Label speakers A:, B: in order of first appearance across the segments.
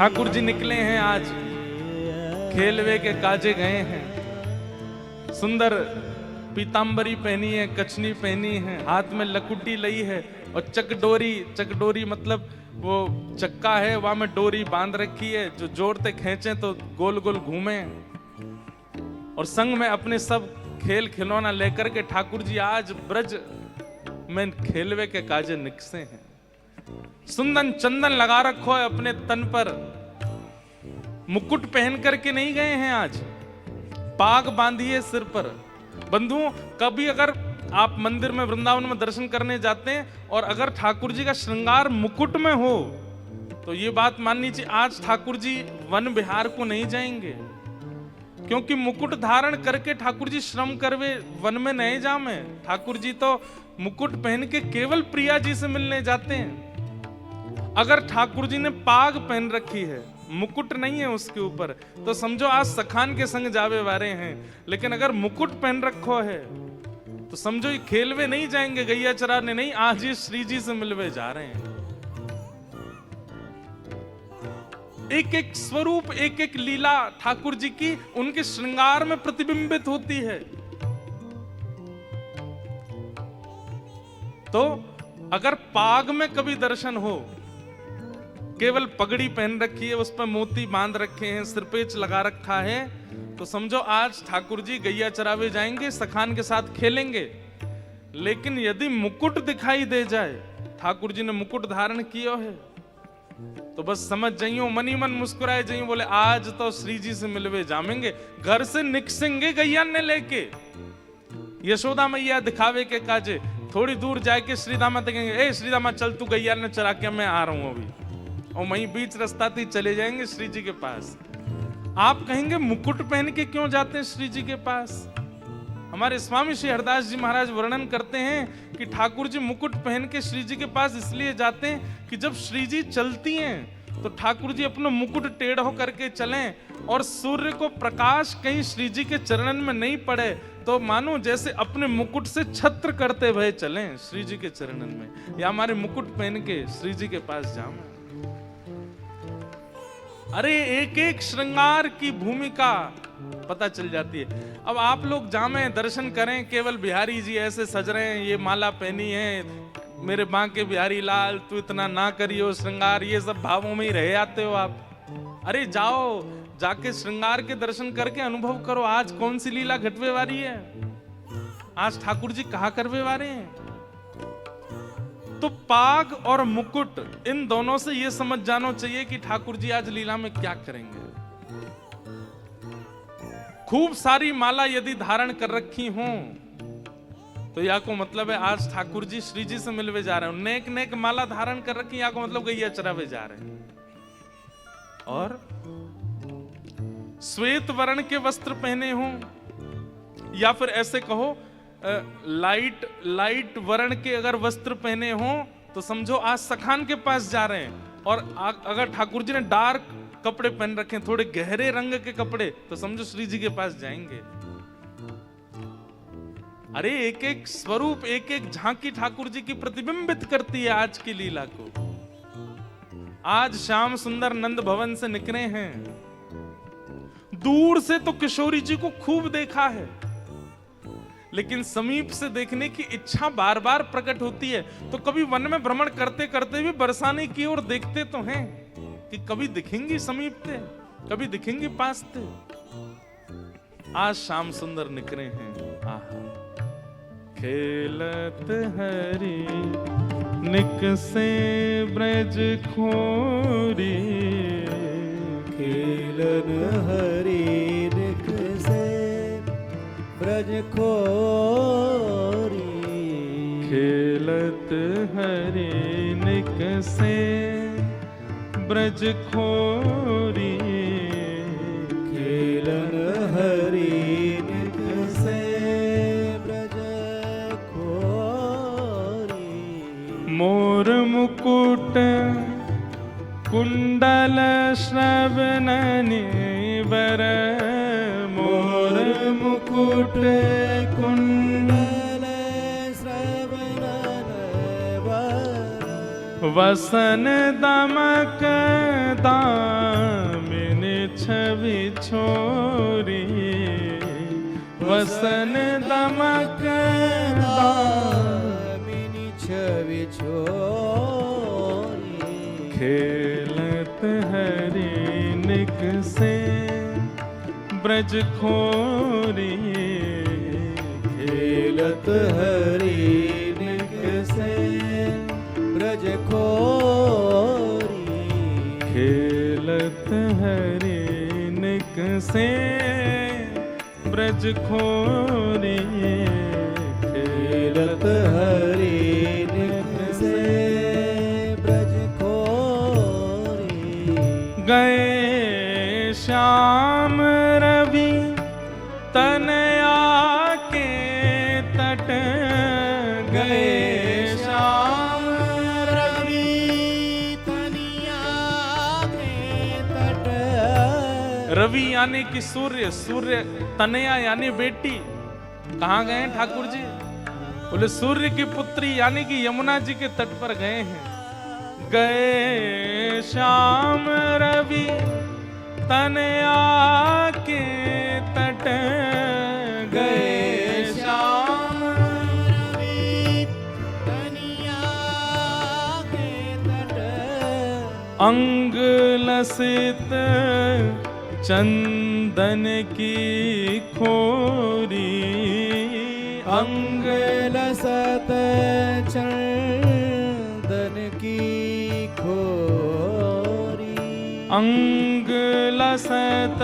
A: ठाकुर जी निकले हैं आज, खेलवे के काजे गए हैं। सुंदर पीतांबरी पहनी है, कछनी पहनी है, हाथ में लकुटी लई है और चकडोरी मतलब वो चक्का है, वहां में डोरी बांध रखी है जो जोरते खींचे तो गोल गोल घूमे। और संग में अपने सब खेल खिलौना लेकर के ठाकुर जी आज ब्रज में खेलवे के काजे निकसे हैं। सुंदर चंदन लगा रखो है अपने तन पर, मुकुट पहन करके नहीं गए हैं आज, पाग बांधिए सिर पर। बंधुओं, कभी अगर आप मंदिर में वृंदावन में दर्शन करने जाते हैं और अगर ठाकुर जी का श्रृंगार मुकुट में हो तो ये बात माननी चाहिए, आज ठाकुर जी वन विहार को नहीं जाएंगे, क्योंकि मुकुट धारण करके ठाकुर जी श्रम करवे वन में नहीं जामे। ठाकुर जी तो मुकुट पहन के केवल प्रिया जी से मिलने जाते हैं। अगर ठाकुर जी ने पाग पहन रखी है, मुकुट नहीं है उसके ऊपर, तो समझो आज सखान के संग जावे वारे हैं। लेकिन अगर मुकुट पहन रखो है तो समझो ये खेलवे नहीं जाएंगे, गैया चराने नहीं, आज ये श्री जी से मिलवे जा रहे हैं। एक एक स्वरूप, एक एक लीला ठाकुर जी की उनके श्रृंगार में प्रतिबिंबित होती है। तो अगर पाग में कभी दर्शन हो, केवल पगड़ी पहन रखी है, उस पर मोती बांध रखे हैं, सिरपेच लगा रखा है, तो समझो आज ठाकुर जी गैया चरावे जाएंगे, सखान के साथ खेलेंगे। लेकिन यदि मुकुट दिखाई दे जाए, ठाकुर जी ने मुकुट धारण किया है, तो बस समझ जाइयो, मनी मन मुस्कुराए जाइयो, बोले आज तो श्री जी से मिलवे जामेंगे। घर से निकसेंगे गैया ने लेके, यशोदा मैया दिखावे के काजे, थोड़ी दूर जाके श्रीदामा कहेंगे, ए श्रीदामा चल तू गैया ने चरा के मैं आ रहा हूं अभी, और वहीं बीच रास्ता थी चले जाएंगे श्री जी के पास। आप कहेंगे मुकुट पहन के क्यों जाते हैं श्री जी के पास? हमारे स्वामी श्री हरदास जी महाराज वर्णन करते हैं कि ठाकुर जी मुकुट पहन के श्री जी के पास इसलिए जाते हैं कि जब श्री जी चलती हैं तो ठाकुर जी अपना मुकुट टेढ़ होकर के चलें और सूर्य को प्रकाश कहीं श्री जी के चरणन में नहीं पड़े, तो मानो जैसे अपने मुकुट से छत्र करते हुए चलें श्री जी के चरणन में, या हमारे मुकुट पहन के श्री जी के पास जाएं। अरे एक एक श्रृंगार की भूमिका पता चल जाती है। अब आप लोग जामे दर्शन करें, केवल बिहारी जी ऐसे सज रहे हैं, ये माला पहनी है, मेरे बांके बिहारी लाल तू इतना ना करियो श्रृंगार, ये सब भावों में ही रह जाते हो आप। अरे जाओ, जाके श्रृंगार के दर्शन करके अनुभव करो, आज कौन सी लीला घटवे वाली है, आज ठाकुर जी कहा करवे वाले हैं। तो पाग और मुकुट, इन दोनों से यह समझ जाना चाहिए कि ठाकुर जी आज लीला में क्या करेंगे। खूब सारी माला यदि धारण कर रखी हो तो या को मतलब है आज ठाकुर जी श्री जी से मिलवे जा रहे हैं। नेक नेक माला धारण कर रखी, या को मतलब गैया चरावे जा रहे हैं। और श्वेत वर्ण के वस्त्र पहने हो, या फिर ऐसे कहो लाइट वर्ण के अगर वस्त्र पहने हो तो समझो आज सखान के पास जा रहे हैं। और अगर ठाकुर जी ने डार्क कपड़े पहन रखे हैं, थोड़े गहरे रंग के कपड़े, तो समझो श्री जी के पास जाएंगे। अरे एक एक स्वरूप, एक एक झांकी ठाकुर जी की प्रतिबिंबित करती है आज की लीला को। आज श्याम सुंदर नंद भवन से निकले हैं, दूर से तो किशोरी जी को खूब देखा है, लेकिन समीप से देखने की इच्छा बार बार प्रकट होती है। तो कभी वन में भ्रमण करते करते भी बरसाने की ओर देखते तो हैं कि कभी दिखेंगी समीप थे, कभी दिखेंगी पास थे। आज श्याम सुंदर निकले हैं। आहा, खेलत हरि निकसे ब्रज खोरी,
B: खेलन हरि निकसे ब्रज खोरी,
A: खेलत हरि निकसे ब्रज खोरी,
B: खेलन हरि निकसे ब्रज खोरी।
A: मोर मुकुट कुंडल श्रवणनि बर, मोर मुकुट
B: कुंडल श्रवण बर,
A: वसन दमक दाम छोरी वसन दमक
B: दामिनी छवि छोरी
A: खेलत हरिनिक से ब्रज खोरी
B: खेलत हरिनिक से ब्रज खोरी
A: खेलत हरिनिक से ब्रज खोरी
B: खेलत हरिनिक से ब्रज खोरी
A: गए श्याम रवि तनया के तट गए श्याम
B: रवि तनिया के तट
A: रवि यानी कि सूर्य, सूर्य तनया यानी बेटी। कहाँ गए हैं ठाकुर जी? बोले सूर्य की पुत्री यानी कि यमुना जी के तट पर गए हैं। गए श्याम रवि तनया के तट गए श्याम
B: रवि तनिया के तट
A: अंग लसित चंदन की खोरी
B: अंग लसत चंदन की खोरी
A: अंग लसत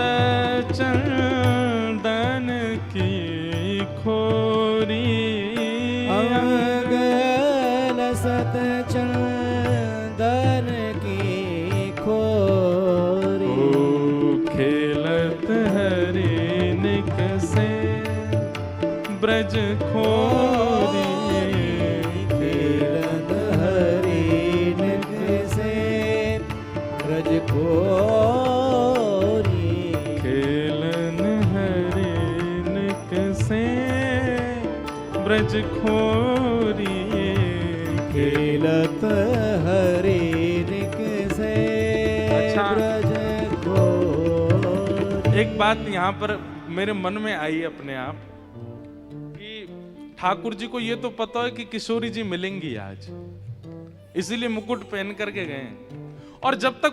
A: चंदन की खोरी
B: अंग लसत चंदन की खोरी
A: खेलत हरिनिक से ब्रज खोरी
B: खेलत हरिनिक से ब्रज खोरी
A: खेलन हरिनिक से ब्रज खोरी
B: खेलत हरिनिक से
A: अच्छा।
B: ब्रज खोरी
A: एक बात यहाँ पर मेरे मन में आई अपने आप कि ठाकुर जी को ये तो पता है कि किशोरी जी मिलेंगी आज, इसीलिए मुकुट पहन करके गए। और जब तक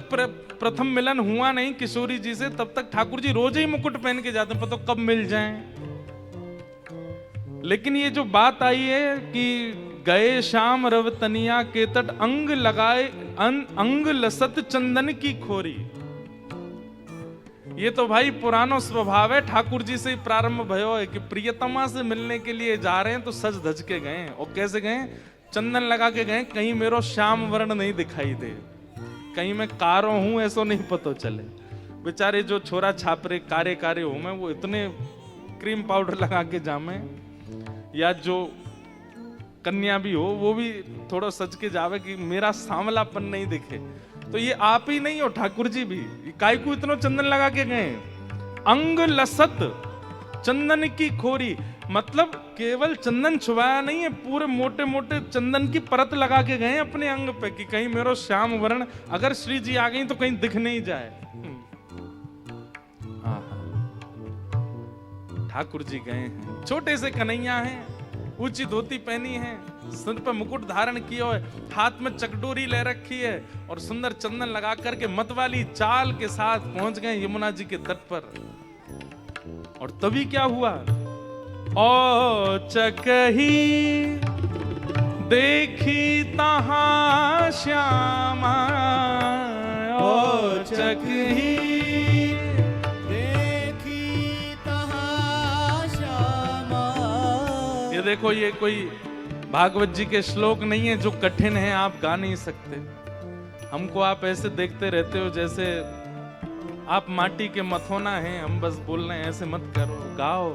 A: प्रथम मिलन हुआ नहीं किशोरी जी से, तब तक ठाकुर जी रोज ही मुकुट पहन के जाते हैं, पता कब मिल जाएं। लेकिन ये जो बात आई है कि गए श्याम रवतनिया के तट अंग लगाए अंग लसत चंदन की खोरी, ये तो भाई पुरानो स्वभाव है। ठाकुर जी से प्रारंभ भयो है कि प्रियतमा से मिलने के लिए जा रहे हैं तो सज धज के गए। और कैसे गए? चंदन लगा के गए, कहीं मेरो श्याम वर्ण नहीं दिखाई दे, कहीं मैं कारो हूं ऐसो नहीं पता चले। बेचारे जो छोरा छापरे कारे कारे हो मैं, वो इतने क्रीम पाउडर लगा के जामे, या जो कन्या भी हो वो भी थोड़ा सज के जावे कि मेरा सांवलापन नहीं दिखे। तो ये आप ही नहीं हो, ठाकुर जी भी काय को इतना चंदन लगा के गए। अंग लसत चंदन की खोरी, मतलब केवल चंदन छुपाया नहीं है, पूरे मोटे मोटे चंदन की परत लगा के गए अपने अंग पे कि कहीं मेरो श्याम वर्ण अगर श्री जी आ गई तो कहीं दिख नहीं जाए। ठाकुर जी गए हैं, छोटे से कन्हैया हैं, ऊंची धोती पहनी है, सिर पर मुकुट धारण किया है, हाथ में चकडोरी ले रखी है और सुंदर चंदन लगा करके मतवाली चाल के साथ पहुंच गए यमुना जी के तट पर। और तभी क्या हुआ? ओ चकही देखी तहां श्यामा, ओ चकही
B: देखी तहां श्यामा।
A: ये देखो, ये कोई भागवत जी के श्लोक नहीं है जो कठिन है, आप गा नहीं सकते। हमको आप ऐसे देखते रहते हो जैसे आप माटी के मथोना हैं, हम बस बोल रहे हैं, ऐसे मत करो, गाओ।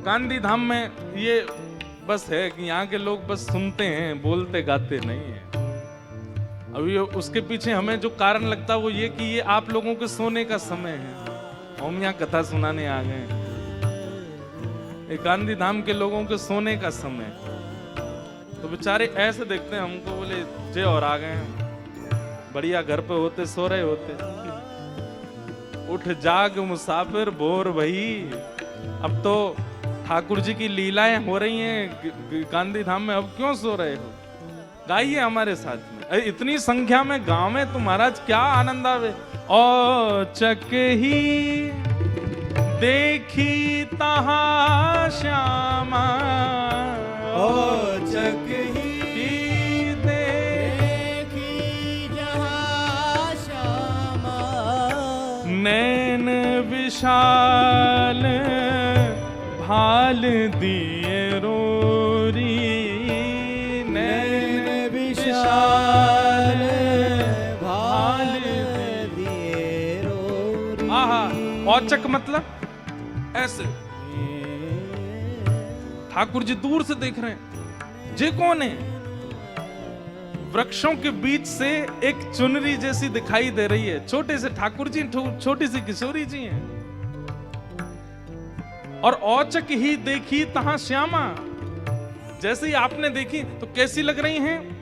A: गांधी धाम में ये बस है कि यहाँ के लोग बस सुनते हैं, बोलते गाते नहीं है। अभी उसके पीछे हमें जो कारण लगता है वो ये कि ये आप लोगों के सोने का समय है, हम यहाँ कथा सुनाने आ गए। ये गांधी धाम के लोगों के सोने का समय, तो बेचारे ऐसे देखते हैं हमको, बोले जे और आ गए हैं, बढ़िया घर पे होते, सो रहे होते। उठ जाग मुसाफिर भोर भई। अब तो ठाकुर जी की लीलाएं हो रही हैं गांधी धाम में, अब क्यों सो रहे हो? गाइए हमारे साथ में। अरे इतनी संख्या में गांव में तो महाराज क्या आनंद आवे। ओ चक ही देखी तहां श्यामा,
B: ओ चक ही देखी जहाँ श्यामा,
A: नैन विशाल भाल दिए रोरी,
B: नैन विशाल भाल दिए रोरी।
A: आहा, औचक मतलब ऐसे ठाकुर जी दूर से देख रहे हैं। जे कौन है? वृक्षों के बीच से एक चुनरी जैसी दिखाई दे रही है। छोटे से ठाकुर जी, छोटी सी किशोरी जी हैं। और औचक ही देखी तहां श्यामा, जैसे ही आपने देखी तो कैसी लग रही हैं?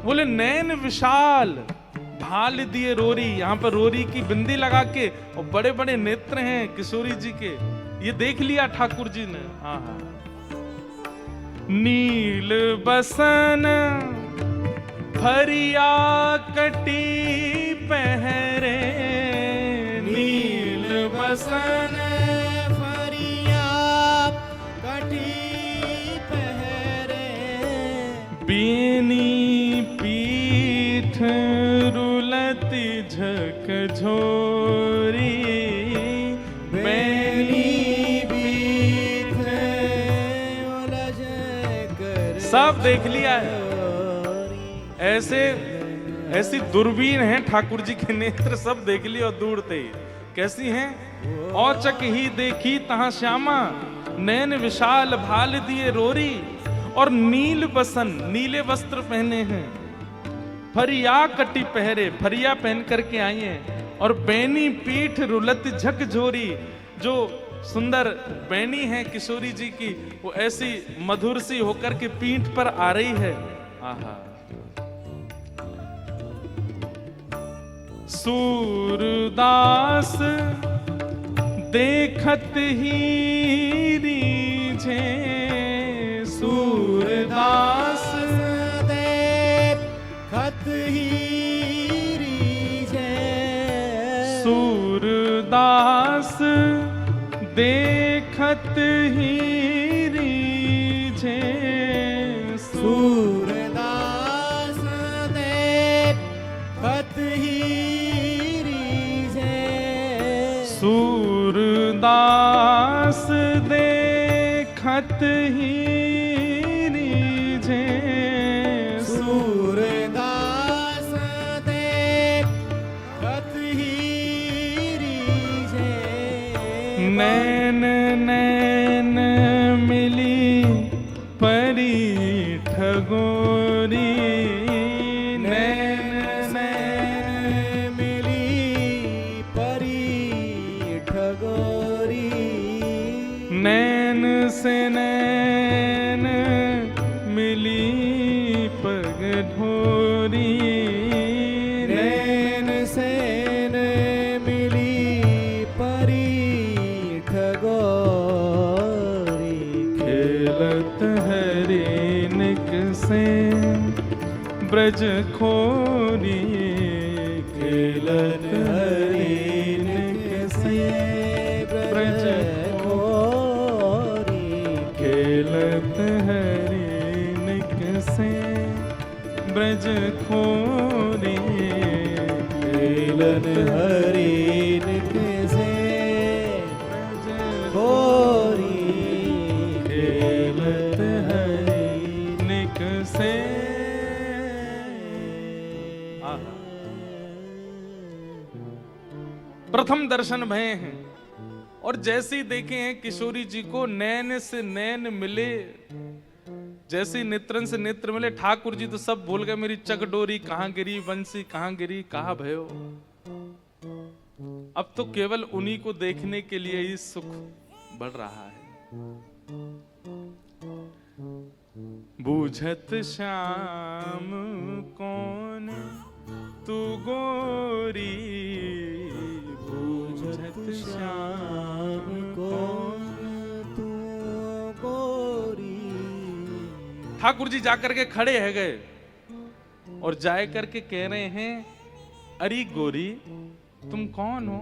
A: बोले नैन विशाल भाल दिए रोरी। यहां पर रोरी की बिंदी लगा के और बड़े बड़े नेत्र हैं किशोरी जी के। ये देख लिया ठाकुर जी ने। आहा, नील बसन फरिया कटी पहरे, नील बसन
B: फरिया कटी पहरे,
A: बीनी पीठ रुलती झकझोरी,
B: बेनी बीथ उलझ कर
A: सब देख लिया है। ऐसे ऐसी दूरबीन है ठाकुर जी के नेत्र, सब देख लिए और दूर थे। कैसी हैं? औचक ही देखी तहां श्यामा, नैन विशाल भाल दिए रोरी। और नील बसन, नीले वस्त्र पहने हैं। फरिया कटी पहरे, फरिया पहन करके आई हैं। और बैनी पीठ रुलत झकझोरी, जो सुंदर बैनी है किशोरी जी की, वो ऐसी मधुर सी होकर के पीठ पर आ रही है। आहा, सूरदास देखत ही रीझे, सूरदास
B: देखत ही रीझे,
A: सूरदास देखत ही रीझे,
B: सूरदास देखत ही रीझे,
A: सूरदास देखत ही रीझे,
B: सूरदास देखत ही रीझे,
A: नैन नैन मिली परी ठगोरी, नैन
B: नैन मिली परी ठगोरी,
A: नैन से नैन मिली पग ढोरी,
B: नैन से नैन मिली परी ठगोरी,
A: खेलत हरिनिक से ब्रज खोरी, खेलत हरिनिक से ब्रज
B: खोरी,
A: खेलत हरिनिक से ब्रज खोरी, खेलत
B: हरिनिक से
A: ब्रज
B: खोरी,
A: खेलत हरिनिक से। आहा, प्रथम दर्शन भये हैं। और जैसे ही देखे हैं किशोरी जी को, नैन से नैन मिले, जैसे नेत्रन से नेत्र मिले, ठाकुर जी तो सब भूल गए। मेरी चकडोरी कहाँ गिरी, बंसी कहाँ गिरी, कहाँ भयो। अब तो केवल उन्हीं को देखने के लिए ही सुख बढ़ रहा है। बूझत श्याम कौन तू गोरी, बूझत
B: श्याम कौन तू गोरी।
A: ठाकुर जी जाकर के खड़े है गए और जाए करके कह रहे हैं, अरे गोरी तुम कौन हो,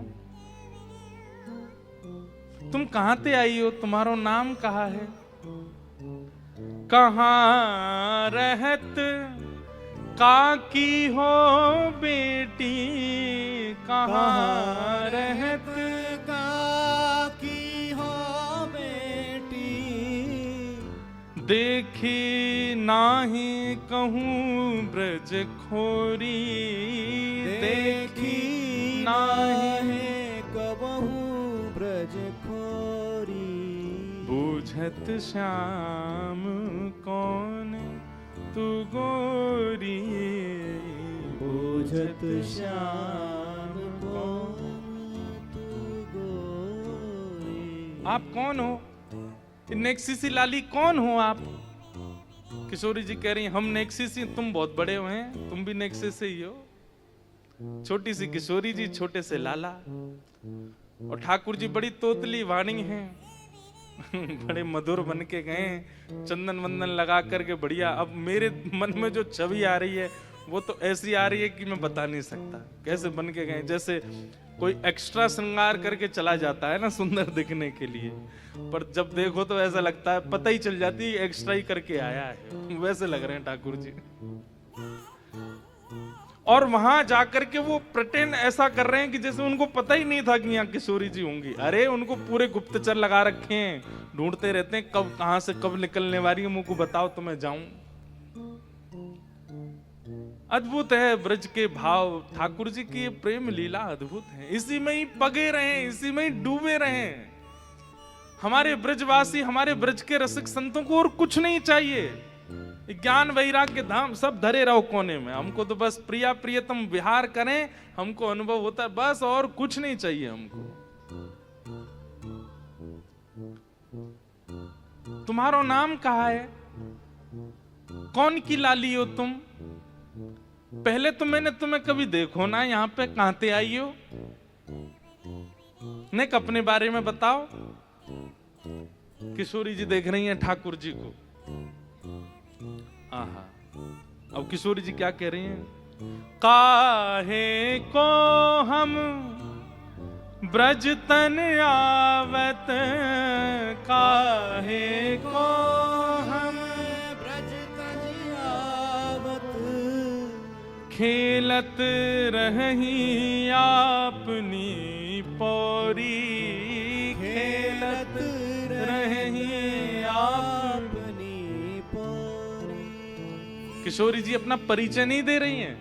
A: तुम कहां से आई हो, तुम्हारा नाम कहा है, कहां रहत काकी हो बेटी, कहां रहत
B: काकी हो बेटी।
A: देखी नाही कहूँ ब्रज खोरी, देखी नाही
B: कबहू ब्रज खोरी।
A: बूझत श्याम कौन तू गोरी,
B: बूझत श्याम कौन तू गोरी।
A: आप कौन हो, नेक्सिसी लाली कौन हो आप। किशोरी जी कह रही हैं, हम नेक्सिसी, तुम बहुत बड़े हुए हैं, तुम भी नेक्सिस से ही हो। छोटी सी किशोरी जी, छोटे से लाला। और ठाकुर जी बड़ी तोतली वाणी हैं बड़े मधुर बन के गए, चंदन वंदन लगा करके बढ़िया। अब मेरे मन में जो छवि आ रही है वो तो ऐसी आ रही है कि मैं बता नहीं सकता कैसे बन के गए। जैसे कोई एक्स्ट्रा श्रृंगार करके चला जाता है ना सुंदर दिखने के लिए, पर जब देखो तो ऐसा लगता है, पता ही चल जाती है एक्स्ट्रा ही करके आया है। वैसे लग रहे हैं ठाकुर जी। और वहां जाकर के वो प्रिटेंड ऐसा कर रहे हैं कि जैसे उनको पता ही नहीं था कि यहाँ किशोरी जी होंगी। अरे उनको पूरे गुप्तचर लगा रखे हैं, ढूंढते रहते हैं कब कहां से कब निकलने वाली है, मुझको बताओ तो मैं जाऊं। अद्भुत है ब्रज के भाव, ठाकुर जी की ये प्रेम लीला अद्भुत है। इसी में ही पगे रहे, इसी में ही डूबे रहे। हमारे ब्रजवासी, हमारे ब्रज के रसिक संतों को और कुछ नहीं चाहिए। ज्ञान वैराग्य धाम सब धरे रहो कोने में, हमको तो बस प्रिया प्रियतम विहार करें, हमको अनुभव होता है बस, और कुछ नहीं चाहिए हमको। तुम्हारा नाम कहा है, कौन की लाली हो तुम, पहले तो मैंने तुम्हें कभी देखो ना, यहाँ पे कहां से आई हो, ने अपने बारे में बताओ। किशोरी जी देख रही हैं ठाकुर जी को। आहा, अब किशोरी जी क्या कह रही हैं, काहे को हम ब्रज तन आवत, काहे को हम
B: ब्रज तन आवत,
A: खेलत रही आपनी पौरी, खेलत रही
B: आपनी पौरी।
A: किशोरी जी अपना परिचय नहीं दे रही हैं,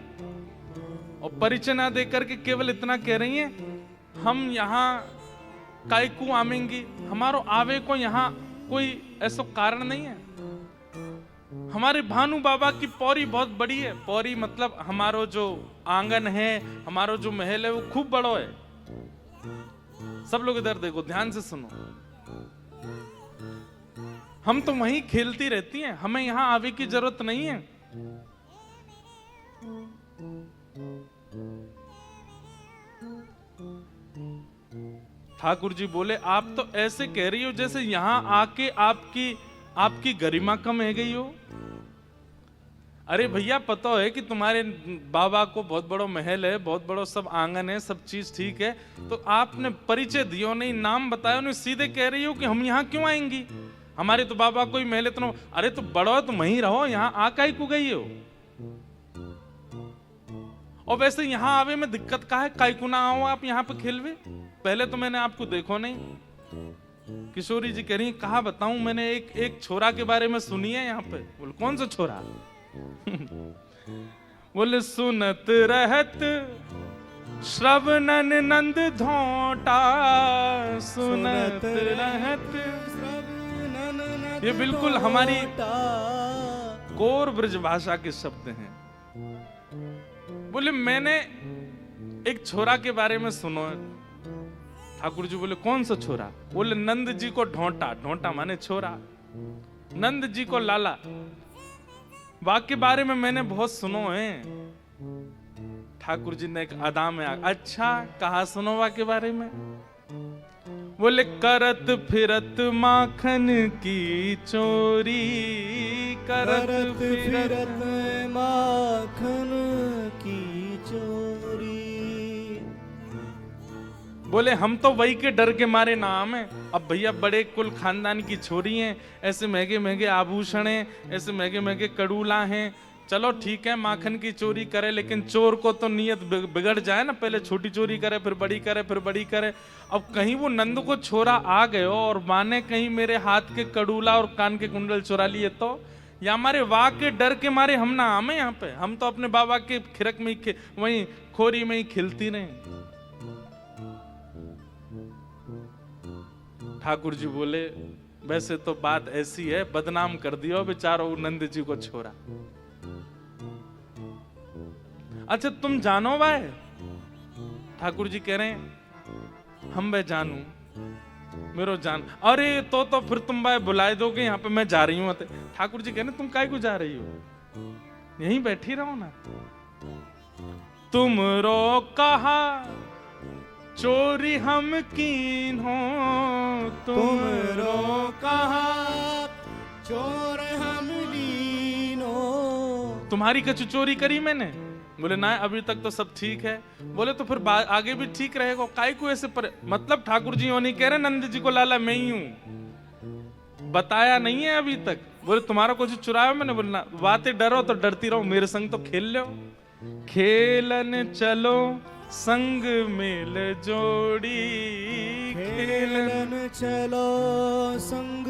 A: और परिचय ना दे करके केवल इतना कह रही हैं, हम यहाँ कायकू आवेंगी, हमारो आवे को यहाँ कोई ऐसा कारण नहीं है। हमारे भानु बाबा की पौरी बहुत बड़ी है, पौरी मतलब हमारो जो आंगन है, हमारो जो महल है वो खूब बड़ो है। सब लोग इधर देखो, ध्यान से सुनो, हम तो वहीं खेलती रहती हैं, हमें यहाँ आवे की जरूरत नहीं है। ठाकुर जी बोले, आप तो ऐसे कह रही हो जैसे यहाँ आके आपकी गरिमा कम है गई हो। अरे भैया पता है कि तुम्हारे बाबा को बहुत बड़ा महल है, बहुत बड़ा सब आंगन है, सब चीज ठीक है, तो आपने परिचय दियो नहीं, नाम बताया नहीं, सीधे कह रही हो कि हम यहाँ क्यों आएंगी, हमारे तो बाबा कोई महल है तो। अरे तो बड़ो तुम वहीं रहो, यहाँ आका ही को गई हो। और वैसे यहाँ आवे में दिक्कत का है, कायकू ना आओ आप यहाँ पे खेलवे, पहले तो मैंने आपको देखो नहीं। किशोरी जी कह रही, कहा बताऊं, मैंने एक छोरा के बारे में सुनी है यहाँ पे। बोले कौन सा छोरा बोले सुनत रहत श्रवणन नंद धोटा, सुनत रहत। ये बिल्कुल हमारी कोर ब्रज भाषा के शब्द हैं। बोले मैंने एक छोरा के बारे में सुनो। ठाकुर जी बोले कौन सा छोरा? बोले नंद जी को ढोंटा, ढोंटा माने छोरा, नंद जी को लाला। वाक्य बारे में मैंने बहुत सुनो है। ठाकुर जी ने एक अदा में अच्छा कहा, सुनो वाक्य बारे में। बोले करत फिरत माखन की चोरी, करत फिरत
B: माखन की चोरी।
A: बोले हम तो वही के डर के मारे नाम है। अब भैया बड़े कुल खानदान की छोरी हैं, ऐसे महंगे महंगे आभूषण हैं, ऐसे महंगे महंगे कड़ूला हैं, चलो ठीक है माखन की चोरी करे, लेकिन चोर को तो नियत बिगड़ जाए ना, पहले छोटी चोरी करे फिर बड़ी करे फिर बड़ी करे। अब कहीं वो नंद को छोरा आ गए और माने कहीं मेरे हाथ के कड़ूला और कान के कुंडल चुरा लिए तो, या हमारे वाह के डर के मारे हम ना आमे यहाँ पे, हम तो अपने बाबा के खिरक में ही वहीं खोरी में ही खिलती रहे। ठाकुर जी बोले वैसे तो बात ऐसी है, बदनाम कर दियो बेचारो नंद जी को छोरा। अच्छा तुम जानो भाई? ठाकुर जी कह रहे हैं हम वह जानू, मेरो जान। अरे तो फिर तुम भाई बुलाए दोगे यहाँ पे, मैं जा रही हूँ। ठाकुर जी कह रहे तुम काहे को जा रही हो, यहीं बैठी रहो ना। तुम रो कहा चोरी हम कीन हो,
B: तुम रो कहा चोर हम लीन हो।
A: तुम्हारी कछु चोरी करी मैंने? बोले ना अभी तक तो सब ठीक है। बोले तो फिर आगे भी ठीक रहेगा, काय को ऐसे पर मतलब ठाकुर जी नहीं कह रहे नंद जी को लाला मैं ही हूं, बताया नहीं है अभी तक। बोले तुम्हारा कुछ चुराया मैंने? बोलना बातें डरो तो डरती रहो, मेरे संग तो खेल लो, खेलन चलो संग मेल जोड़ी,
B: खेलन चलो संग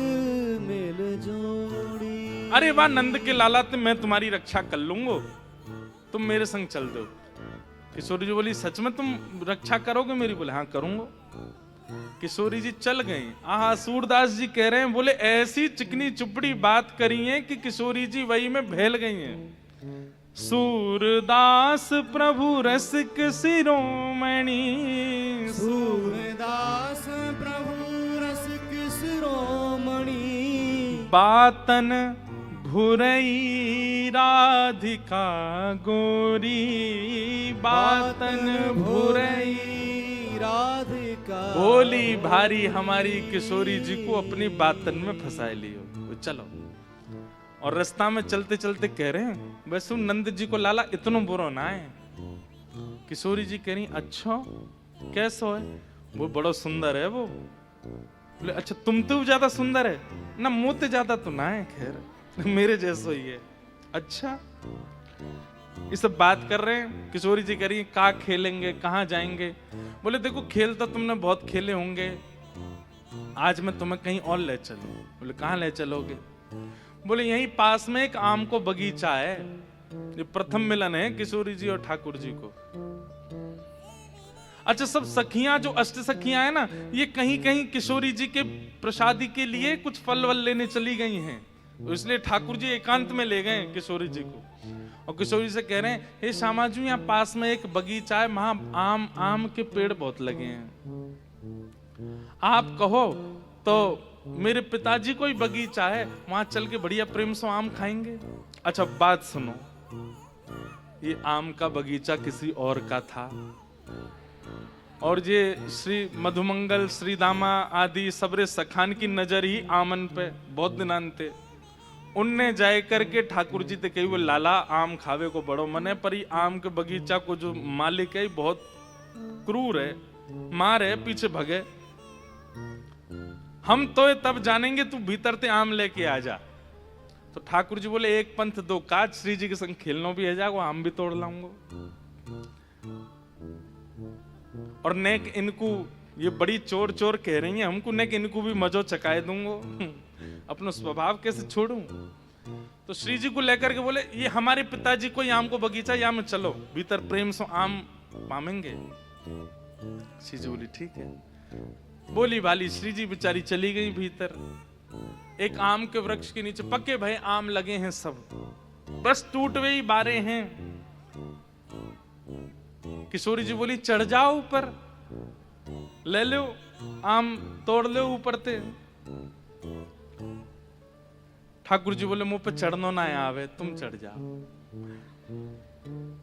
B: मेल जोड़ी।
A: अरे वाह नंद के लाला मैं तुम्हारी रक्षा कर लूंगा, तुम मेरे संग चल दो। किशोरी जी बोली सच में तुम रक्षा करोगे मेरी? बोले हाँ करूंगा। किशोरी जी चल गई। आहा सूरदास जी कह रहे हैं बोले ऐसी चिकनी चुपड़ी बात करी है कि किशोरी जी वही में भेल गई हैं। सूरदास प्रभु रसिक शिरोमणि,
B: सूरदास प्रभु रसिक शिरोमणि।
A: बातन भुरई राधिका गोरी, बातन भुरई
B: राधिका।
A: बोली भारी हमारी किशोरी जी को अपनी बातन में फंसा लियो। चलो और रास्ता में चलते चलते कह रहे हैं वैसे नंद जी को लाला इतना बुरा ना है। किशोरी जी कह रही अच्छा कैसो है? वो बड़ा सुंदर है वो। बोले अच्छा तुम तो ज्यादा सुंदर है ना, मुंह तो ज्यादा तो ना है, खैर मेरे जैसो ही है। अच्छा ये सब बात कर रहे हैं। किशोरी जी कह रही है कहाँ खेलेंगे, कहाँ जाएंगे? बोले देखो खेल तो तुमने बहुत खेले होंगे, आज मैं तुम्हें कहीं और ले चलूं। बोले कहाँ ले चलोगे? बोले यहीं पास में एक आम को बगीचा है, ये प्रथम मिलन है किशोरी जी और ठाकुर जी को। अच्छा सब सखियां जो अष्ट सखियां है ना, ये कहीं कहीं किशोरी जी के प्रसादी के लिए कुछ फल वल लेने चली गई हैं, तो इसलिए ठाकुर जी एकांत में ले गए किशोरी जी को। और किशोरी से कह रहे हैं हे श्यामा जी यहाँ पास में एक बगीचा है, वहां आम के पेड़ बहुत लगे हैं, आप कहो तो मेरे पिताजी को ही बगीचा है, वहां चल के बढ़िया प्रेम से आम खाएंगे। अच्छा बात सुनो, ये आम का बगीचा किसी और का था, और ये श्री मधुमंगल श्री दामा आदि सबरे सखान की नजर ही आमन पे बहुत दिनान थे। उनने जाए करके ठाकुर जी ते कही वो लाला आम खावे को बड़ो मन है, पर ये आम के बगीचा को जो मालिक है बहुत क्रूर है, मार है, पीछे भगे। हम तो तब जानेंगे तू भीतर ते आम लेके आ जा। तो ठाकुर जी बोले एक पंथ दो काज, श्री जी के संग खेलनो भी है जाओ, आम भी तोड़ लाऊंगा। और नेक इनको ये बड़ी चोर चोर कह रही है हमको, नेक इनको भी मजो चकाए दूंगा, अपना स्वभाव कैसे छोड़ूं। तो श्री जी को लेकर के बोले ये हमारे पिताजी को आम को बगीचा, यहाँ में चलो भीतर प्रेम से आम पामेंगे। श्री जी बोली ठीक है। बोली भाली श्री जी बेचारी चली गई भीतर। एक आम के वृक्ष के नीचे पक्के भय आम लगे हैं सब, बस टूट हुए ही बारे हैं। किशोरी जी बोली चढ़ जाओ ऊपर, ले लो आम तोड़ लो ऊपर ते। ठाकुर जी बोले मुंह पे चढ़नो ना आवे, तुम चढ़ जाओ,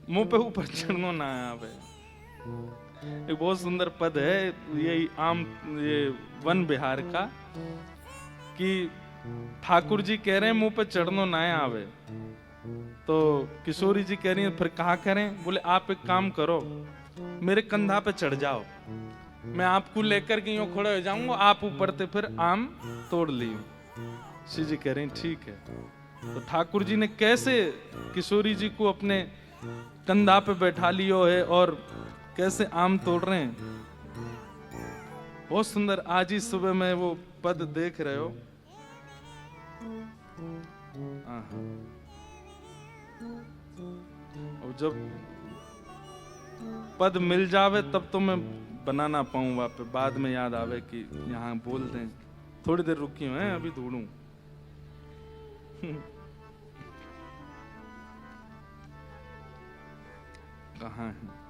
A: मुंह पे ऊपर चढ़नो ना आवे। एक बहुत सुंदर पद है ये वन बिहार का कि ठाकुर जी कह रहे हैं मुंह पे चढ़नो ना आवे, तो किशोरी जी कह रही है फिर कहा करें? बोले आप एक काम करो, मेरे कंधा पे चढ़ जाओ, मैं आपको लेकर के यूं खड़े हो जाऊंगा, आप ऊपर से फिर आम तोड़ लियो। श्री जी कह रहे हैं ठीक है। तो ठाकुर जी ने कैसे किशोरी जी को अपने कंधा पे बैठा लियो है और कैसे आम तोड़ रहे हैं, बहुत सुंदर। आज ही सुबह में वो पद देख रहे हो। और जब पद मिल जावे तब तो मैं बना ना पाऊं वापस, बाद में याद आवे कि यहाँ बोल दें। थोड़ी देर रुकी हूं, अभी ढूंढूं। कहाँ है?